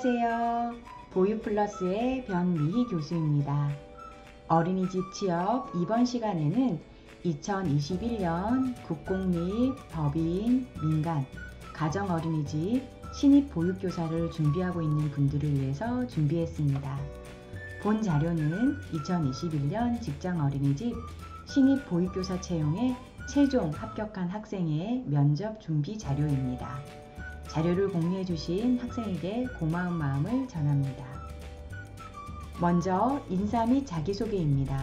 안녕하세요. 보육플러스의 변미희 교수입니다. 어린이집 취업 이번 시간에는 2021년 국공립, 법인, 민간, 가정어린이집, 신입보육교사를 준비하고 있는 분들을 위해서 준비했습니다. 본 자료는 2021년 직장어린이집 신입보육교사 채용에 최종 합격한 학생의 면접 준비 자료입니다. 자료를 공유해 주신 학생에게 고마운 마음을 전합니다. 먼저 인사 및 자기소개입니다.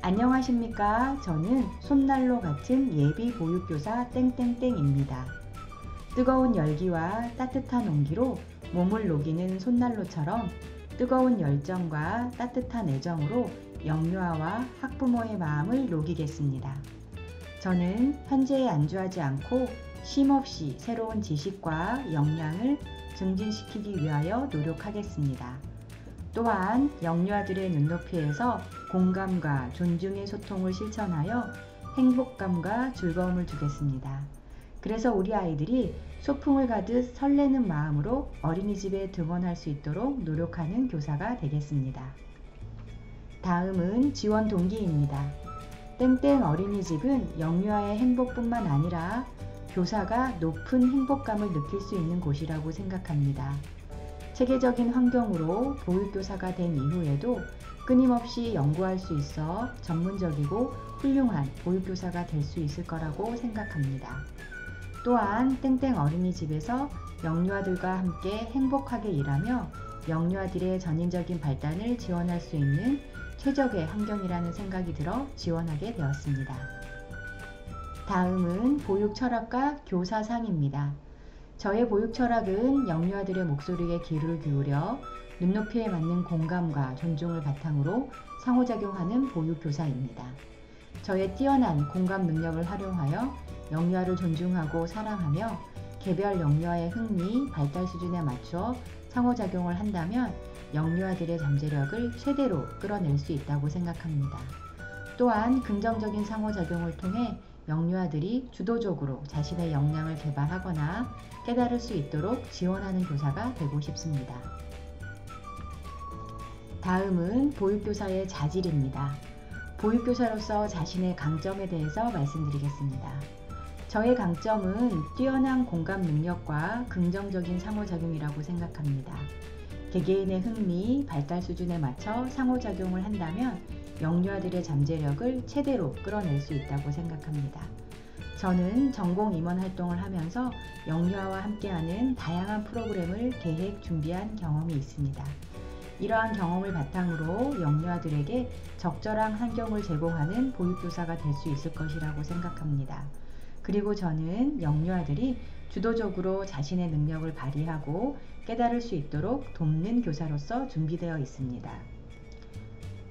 안녕하십니까? 저는 손난로 같은 예비 보육교사 땡땡땡입니다. 뜨거운 열기와 따뜻한 온기로 몸을 녹이는 손난로처럼 뜨거운 열정과 따뜻한 애정으로 영유아와 학부모의 마음을 녹이겠습니다. 저는 현재에 안주하지 않고 쉼없이 새로운 지식과 역량을 증진시키기 위하여 노력하겠습니다. 또한 영유아들의 눈높이에서 공감과 존중의 소통을 실천하여 행복감과 즐거움을 주겠습니다. 그래서 우리 아이들이 소풍을 가듯 설레는 마음으로 어린이집에 등원할 수 있도록 노력하는 교사가 되겠습니다. 다음은 지원 동기입니다. 땡땡 어린이집은 영유아의 행복뿐만 아니라 교사가 높은 행복감을 느낄 수 있는 곳이라고 생각합니다. 체계적인 환경으로 보육교사가 된 이후에도 끊임없이 연구할 수 있어 전문적이고 훌륭한 보육교사가 될 수 있을 거라고 생각합니다. 또한 땡땡 어린이집에서 영유아들과 함께 행복하게 일하며 영유아들의 전인적인 발달을 지원할 수 있는 최적의 환경이라는 생각이 들어 지원하게 되었습니다. 다음은 보육 철학과 교사상입니다. 저의 보육 철학은 영유아들의 목소리에 귀를 기울여 눈높이에 맞는 공감과 존중을 바탕으로 상호작용하는 보육교사입니다. 저의 뛰어난 공감 능력을 활용하여 영유아를 존중하고 사랑하며 개별 영유아의 흥미, 발달 수준에 맞춰 상호작용을 한다면 영유아들의 잠재력을 최대로 끌어낼 수 있다고 생각합니다. 또한 긍정적인 상호작용을 통해 영유아들이 주도적으로 자신의 역량을 개발하거나 깨달을 수 있도록 지원하는 교사가 되고 싶습니다. 다음은 보육교사의 자질입니다. 보육교사로서 자신의 강점에 대해서 말씀드리겠습니다. 저의 강점은 뛰어난 공감 능력과 긍정적인 상호작용이라고 생각합니다. 개개인의 흥미, 발달 수준에 맞춰 상호작용을 한다면 영유아들의 잠재력을 최대로 끌어낼 수 있다고 생각합니다. 저는 전공 임원 활동을 하면서 영유아와 함께하는 다양한 프로그램을 계획, 준비한 경험이 있습니다. 이러한 경험을 바탕으로 영유아들에게 적절한 환경을 제공하는 보육교사가 될 수 있을 것이라고 생각합니다. 그리고 저는 영유아들이 주도적으로 자신의 능력을 발휘하고 깨달을 수 있도록 돕는 교사로서 준비되어 있습니다.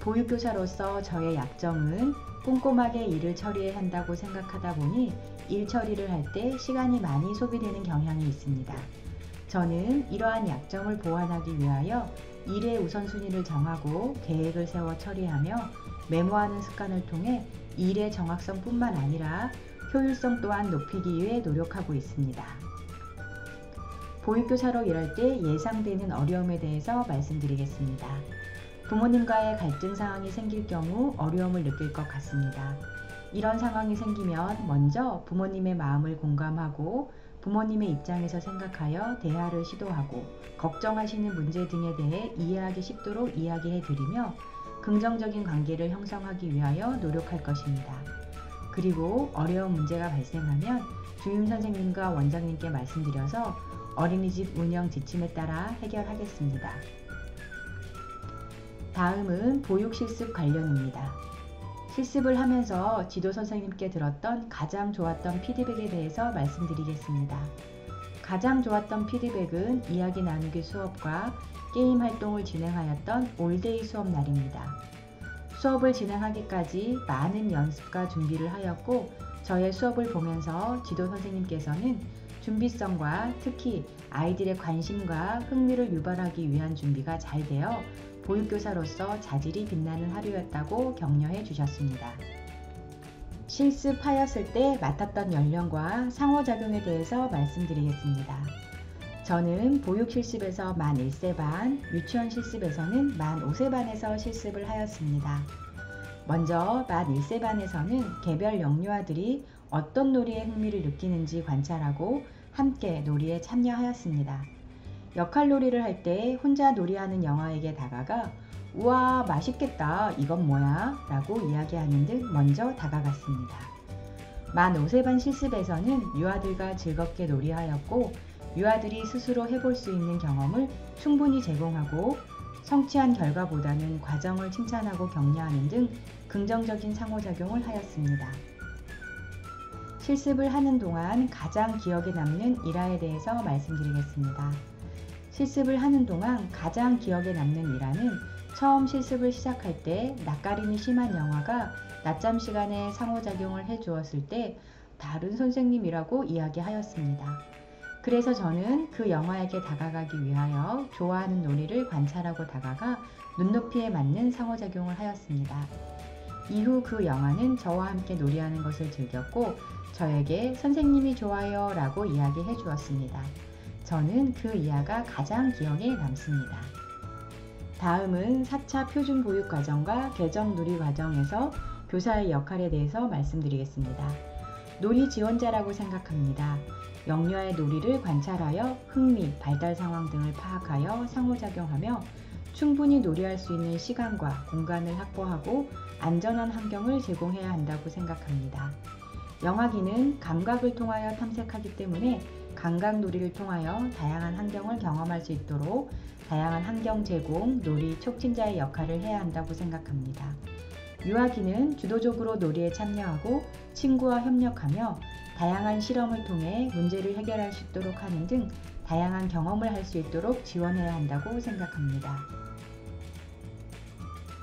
보육교사로서 저의 약점은 꼼꼼하게 일을 처리해야 한다고 생각하다 보니 일 처리를 할 때 시간이 많이 소비되는 경향이 있습니다. 저는 이러한 약점을 보완하기 위하여 일의 우선순위를 정하고 계획을 세워 처리하며 메모하는 습관을 통해 일의 정확성뿐만 아니라 효율성 또한 높이기 위해 노력하고 있습니다. 보육교사로 일할 때 예상되는 어려움에 대해서 말씀드리겠습니다. 부모님과의 갈등 상황이 생길 경우 어려움을 느낄 것 같습니다. 이런 상황이 생기면 먼저 부모님의 마음을 공감하고 부모님의 입장에서 생각하여 대화를 시도하고 걱정하시는 문제 등에 대해 이해하기 쉽도록 이야기해 드리며 긍정적인 관계를 형성하기 위하여 노력할 것입니다. 그리고 어려운 문제가 발생하면 주임선생님과 원장님께 말씀드려서 어린이집 운영 지침에 따라 해결하겠습니다. 다음은 보육실습 관련입니다. 실습을 하면서 지도선생님께 들었던 가장 좋았던 피드백에 대해서 말씀드리겠습니다. 가장 좋았던 피드백은 이야기 나누기 수업과 게임 활동을 진행하였던 올데이 수업 날입니다. 수업을 진행하기까지 많은 연습과 준비를 하였고 저의 수업을 보면서 지도선생님께서는 준비성과 특히 아이들의 관심과 흥미를 유발하기 위한 준비가 잘 되어 보육교사로서 자질이 빛나는 하루였다고 격려해 주셨습니다. 실습하였을 때 맡았던 연령과 상호작용에 대해서 말씀드리겠습니다. 저는 보육 실습에서 만 1세 반, 유치원 실습에서는 만 5세 반에서 실습을 하였습니다. 먼저 만 1세 반에서는 개별 영유아들이 어떤 놀이에 흥미를 느끼는지 관찰하고 함께 놀이에 참여하였습니다. 역할놀이를 할 때 혼자 놀이하는 영아에게 다가가 우와 맛있겠다 이건 뭐야? 라고 이야기하는 등 먼저 다가갔습니다. 만 5세 반 실습에서는 유아들과 즐겁게 놀이하였고 유아들이 스스로 해볼 수 있는 경험을 충분히 제공하고 성취한 결과보다는 과정을 칭찬하고 격려하는 등 긍정적인 상호작용을 하였습니다. 실습을 하는 동안 가장 기억에 남는 일화에 대해서 말씀드리겠습니다. 실습을 하는 동안 가장 기억에 남는 일화는 처음 실습을 시작할 때 낯가림이 심한 영아가 낮잠 시간에 상호작용을 해주었을 때 다른 선생님이라고 이야기하였습니다. 그래서 저는 그 영아에게 다가가기 위하여 좋아하는 놀이를 관찰하고 다가가 눈높이에 맞는 상호작용을 하였습니다. 이후 그 영아는 저와 함께 놀이하는 것을 즐겼고 저에게 선생님이 좋아요 라고 이야기해 주었습니다. 저는 그 이야가 가장 기억에 남습니다. 다음은 4차 표준보육과정과 개정누리과정에서 교사의 역할에 대해서 말씀드리겠습니다. 놀이 지원자라고 생각합니다. 영유아의 놀이를 관찰하여 흥미, 발달 상황 등을 파악하여 상호작용하며 충분히 놀이할 수 있는 시간과 공간을 확보하고 안전한 환경을 제공해야 한다고 생각합니다. 영아기는 감각을 통하여 탐색하기 때문에 감각놀이를 통하여 다양한 환경을 경험할 수 있도록 다양한 환경 제공, 놀이 촉진자의 역할을 해야 한다고 생각합니다. 유아기는 주도적으로 놀이에 참여하고 친구와 협력하며 다양한 실험을 통해 문제를 해결할 수 있도록 하는 등 다양한 경험을 할 수 있도록 지원해야 한다고 생각합니다.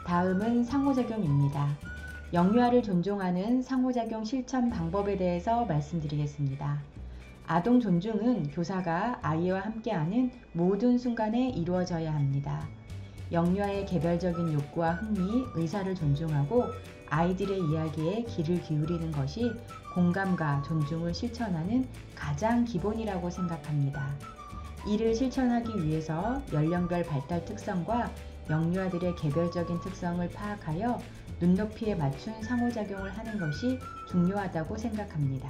다음은 상호작용입니다. 영유아를 존중하는 상호작용 실천 방법에 대해서 말씀드리겠습니다. 아동 존중은 교사가 아이와 함께하는 모든 순간에 이루어져야 합니다. 영유아의 개별적인 욕구와 흥미, 의사를 존중하고 아이들의 이야기에 귀를 기울이는 것이 공감과 존중을 실천하는 가장 기본이라고 생각합니다. 이를 실천하기 위해서 연령별 발달 특성과 영유아들의 개별적인 특성을 파악하여 눈높이에 맞춘 상호작용을 하는 것이 중요하다고 생각합니다.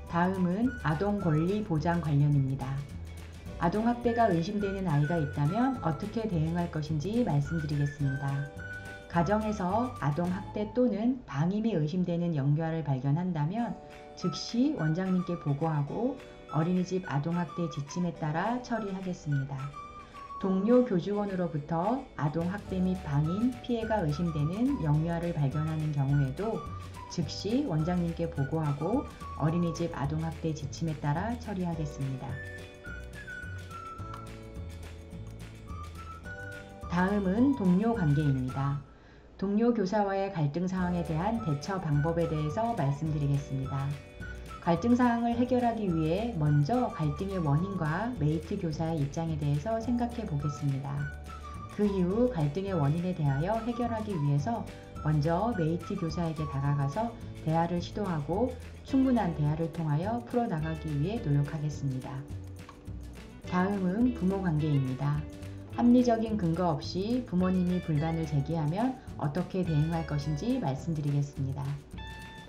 다음은 아동 권리 보장 관련입니다. 아동학대가 의심되는 아이가 있다면 어떻게 대응할 것인지 말씀드리겠습니다. 가정에서 아동학대 또는 방임이 의심되는 영유아를 발견한다면 즉시 원장님께 보고하고 어린이집 아동학대 지침에 따라 처리하겠습니다. 동료 교직원으로부터 아동학대 및 방임, 피해가 의심되는 영유아를 발견하는 경우에도 즉시 원장님께 보고하고 어린이집 아동학대 지침에 따라 처리하겠습니다. 다음은 동료 관계입니다. 동료 교사와의 갈등 상황에 대한 대처 방법에 대해서 말씀드리겠습니다. 갈등 상황을 해결하기 위해 먼저 갈등의 원인과 메이트 교사의 입장에 대해서 생각해 보겠습니다. 그 이후 갈등의 원인에 대하여 해결하기 위해서 먼저 메이트 교사에게 다가가서 대화를 시도하고 충분한 대화를 통하여 풀어나가기 위해 노력하겠습니다. 다음은 부모 관계입니다. 합리적인 근거 없이 부모님이 불만을 제기하면 어떻게 대응할 것인지 말씀드리겠습니다.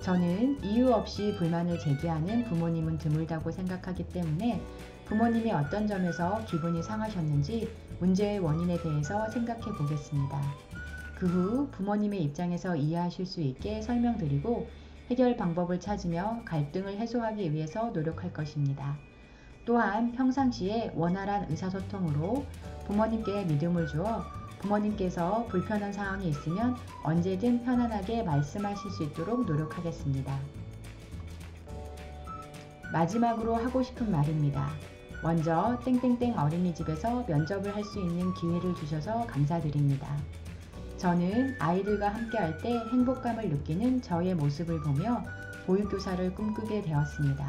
저는 이유 없이 불만을 제기하는 부모님은 드물다고 생각하기 때문에 부모님이 어떤 점에서 기분이 상하셨는지 문제의 원인에 대해서 생각해 보겠습니다. 그 후 부모님의 입장에서 이해하실 수 있게 설명드리고 해결 방법을 찾으며 갈등을 해소하기 위해서 노력할 것입니다. 또한 평상시에 원활한 의사소통으로 부모님께 믿음을 주어 부모님께서 불편한 상황이 있으면 언제든 편안하게 말씀하실 수 있도록 노력하겠습니다. 마지막으로 하고 싶은 말입니다. 먼저 땡땡땡 어린이집에서 면접을 할 수 있는 기회를 주셔서 감사드립니다. 저는 아이들과 함께할 때 행복감을 느끼는 저의 모습을 보며 보육교사를 꿈꾸게 되었습니다.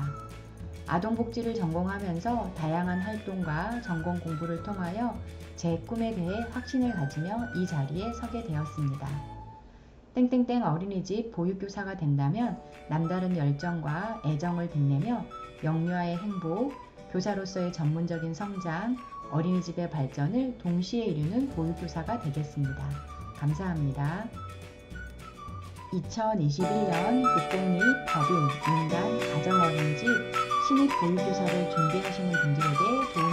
아동복지를 전공하면서 다양한 활동과 전공 공부를 통하여 제 꿈에 대해 확신을 가지며 이 자리에 서게 되었습니다. 땡땡땡 어린이집 보육교사가 된다면 남다른 열정과 애정을 빛내며 영유아의 행복, 교사로서의 전문적인 성장, 어린이집의 발전을 동시에 이루는 보육교사가 되겠습니다. 감사합니다. 2021년 국공립, 법인, 민간, 가정어린이집, 신입 보육교사를 준비하시는 분들에게 도움이